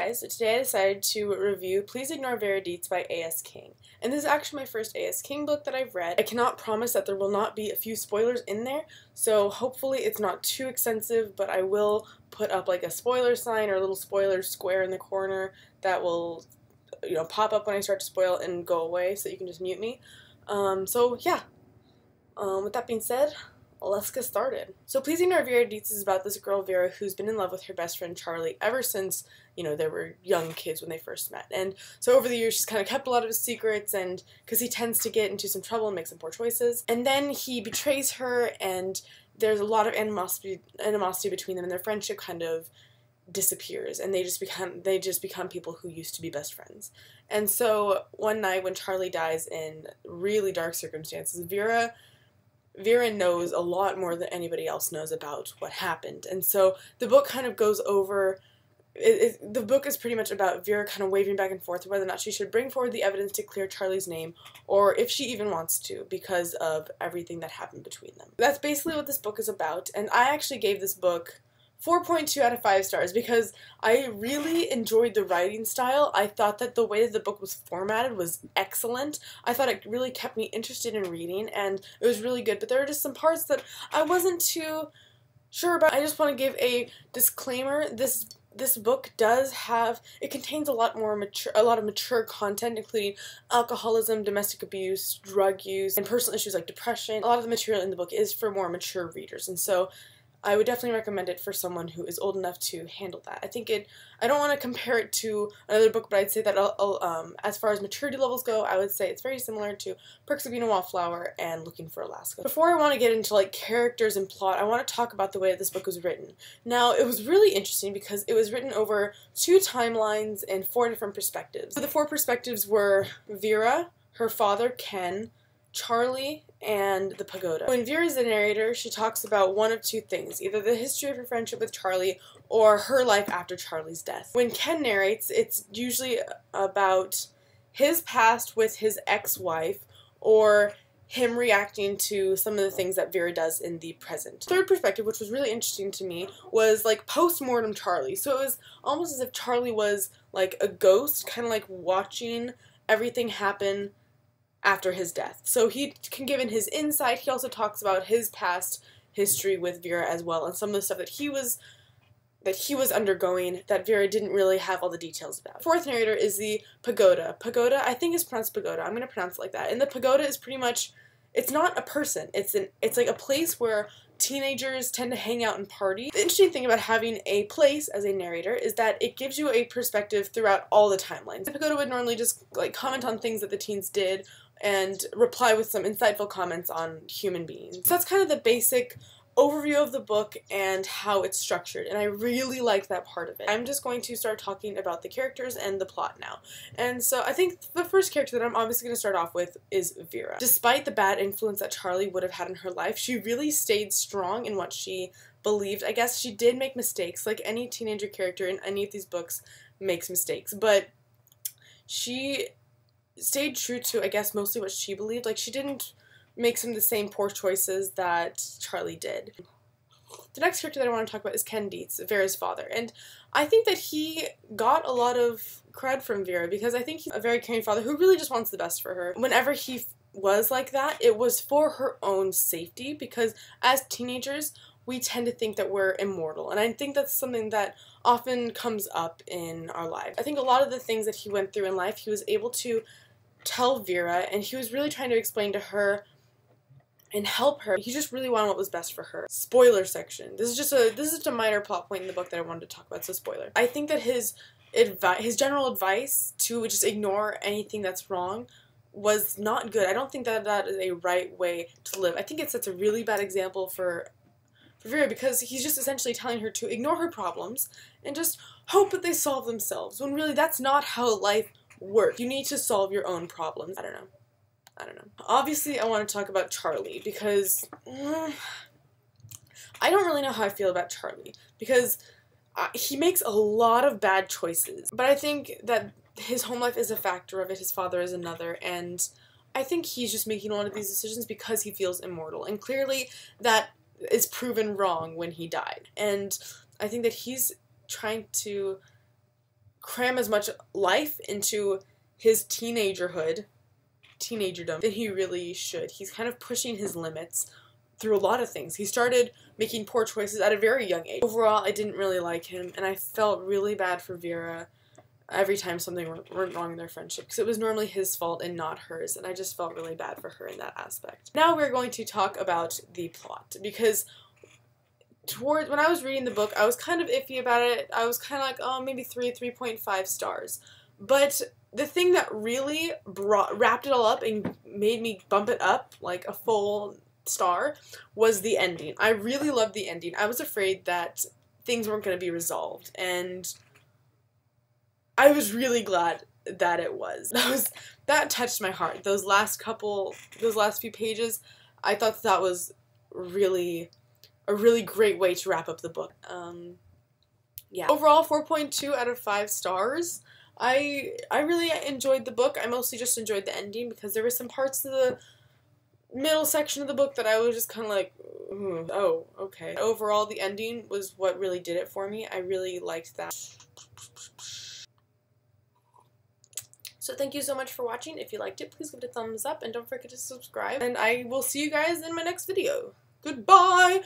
guys, today I decided to review Please Ignore Vera Dietz by A.S. King. And this is actually my first A.S. King book that I've read. I cannot promise that there will not be a few spoilers in there, so hopefully it's not too extensive, but I will put up like a spoiler sign or a little spoiler square in the corner that will, pop up when I start to spoil and go away, so you can just mute me. With that being said, let's get started. So Please Ignore Vera Dietz is about this girl, Vera, who's been in love with her best friend, Charlie, ever since, they were young kids when they first met. And so over the years, she's kind of kept a lot of his secrets, and because he tends to get into some trouble and make some poor choices. And then he betrays her, and there's a lot of animosity between them, and their friendship kind of disappears, and they just become people who used to be best friends. And so one night when Charlie dies in really dark circumstances, Vera knows a lot more than anybody else knows about what happened. And so the book kind of goes over, the book is pretty much about Vera kind of waving back and forth whether or not she should bring forward the evidence to clear Charlie's name, or if she even wants to, because of everything that happened between them. That's basically what this book is about, and I actually gave this book 4.2 out of 5 stars because I really enjoyed the writing style. I thought that the way that the book was formatted was excellent. I thought it really kept me interested in reading, and it was really good, but there were just some parts that I wasn't too sure about. I just want to give a disclaimer. This book contains a lot of mature content, including alcoholism, domestic abuse, drug use, and personal issues like depression. A lot of the material in the book is for more mature readers, and so I would definitely recommend it for someone who is old enough to handle that. I don't want to compare it to another book, but I'd say that as far as maturity levels go, I would say it's very similar to Perks of Being a Wallflower and Looking for Alaska. Before I want to get into characters and plot, I want to talk about the way that this book was written. Now, it was really interesting because it was written over 2 timelines and 4 different perspectives. So the 4 perspectives were Vera, her father Ken, Charlie, and the pagoda. When Vera's the narrator, she talks about one of 2 things, either the history of her friendship with Charlie or her life after Charlie's death. When Ken narrates, it's usually about his past with his ex-wife or him reacting to some of the things that Vera does in the present. Third perspective, which was really interesting to me, was like post-mortem Charlie. So it was almost as if Charlie was like a ghost, kind of like watching everything happen after his death. So he can give in his insight. He also talks about his past history with Vera as well, and some of the stuff that he was undergoing that Vera didn't really have all the details about. Fourth narrator is the pagoda. Pagoda, I think, is pronounced pagoda. I'm going to pronounce it like that. And the pagoda is pretty much, it's not a person. It's like a place where teenagers tend to hang out and party. The interesting thing about having a place as a narrator is that it gives you a perspective throughout all the timelines. The pagoda would normally just comment on things that the teens did and reply with some insightful comments on human beings. So that's kind of the basic overview of the book and how it's structured, and I really like that part of it. I'm just going to start talking about the characters and the plot now. And so I think the first character that I'm obviously going to start off with is Vera. Despite the bad influence that Charlie would have had in her life, she really stayed strong in what she believed. I guess she did make mistakes, like any teenager character in any of these books makes mistakes, but she stayed true to, I guess, mostly what she believed. Like, she didn't make some of the same poor choices that Charlie did. The next character that I want to talk about is Ken Dietz, Vera's father, and I think that he got a lot of cred from Vera because I think he's a very caring father who really just wants the best for her. Whenever he was like that, it was for her own safety, because as teenagers, we tend to think that we're immortal, and I think that's something that often comes up in our lives. I think a lot of the things that he went through in life, he was able to tell Vera, and he was really trying to explain to her and help her. He just really wanted what was best for her. Spoiler section. This is just a minor plot point in the book that I wanted to talk about, so spoiler. I think that his general advice to just ignore anything that's wrong was not good. I don't think that that is a right way to live. I think it sets a really bad example for Vera, because he's just essentially telling her to ignore her problems and just hope that they solve themselves, when really that's not how life works. You need to solve your own problems. I don't know. Obviously, I want to talk about Charlie, because I don't really know how I feel about Charlie, because he makes a lot of bad choices, but I think that his home life is a factor of it, his father is another, and I think he's just making a lot of these decisions because he feels immortal, and clearly that is proven wrong when he died, and I think that he's trying to cram as much life into his teenagerdom than he really should. He's kind of pushing his limits through a lot of things. He started making poor choices at a very young age. Overall, I didn't really like him, and I felt really bad for Vera every time something went wrong in their friendship, because it was normally his fault and not hers, and I just felt really bad for her in that aspect. Now we're going to talk about the plot, because when I was reading the book, I was kind of iffy about it. I was kind of like, oh, maybe 3.5 stars. But the thing that really wrapped it all up and made me bump it up like a full star was the ending. I really loved the ending. I was afraid that things weren't going to be resolved, and I was really glad that it was. That touched my heart. Those last few pages, I thought that was really a really great way to wrap up the book. Yeah. Overall, 4.2 out of 5 stars. I really enjoyed the book. I mostly just enjoyed the ending, because there were some parts of the middle section of the book that I was just kind of like, oh, okay. Overall, the ending was what really did it for me. I really liked that. So thank you so much for watching. If you liked it, please give it a thumbs up, and don't forget to subscribe. And I will see you guys in my next video. Goodbye!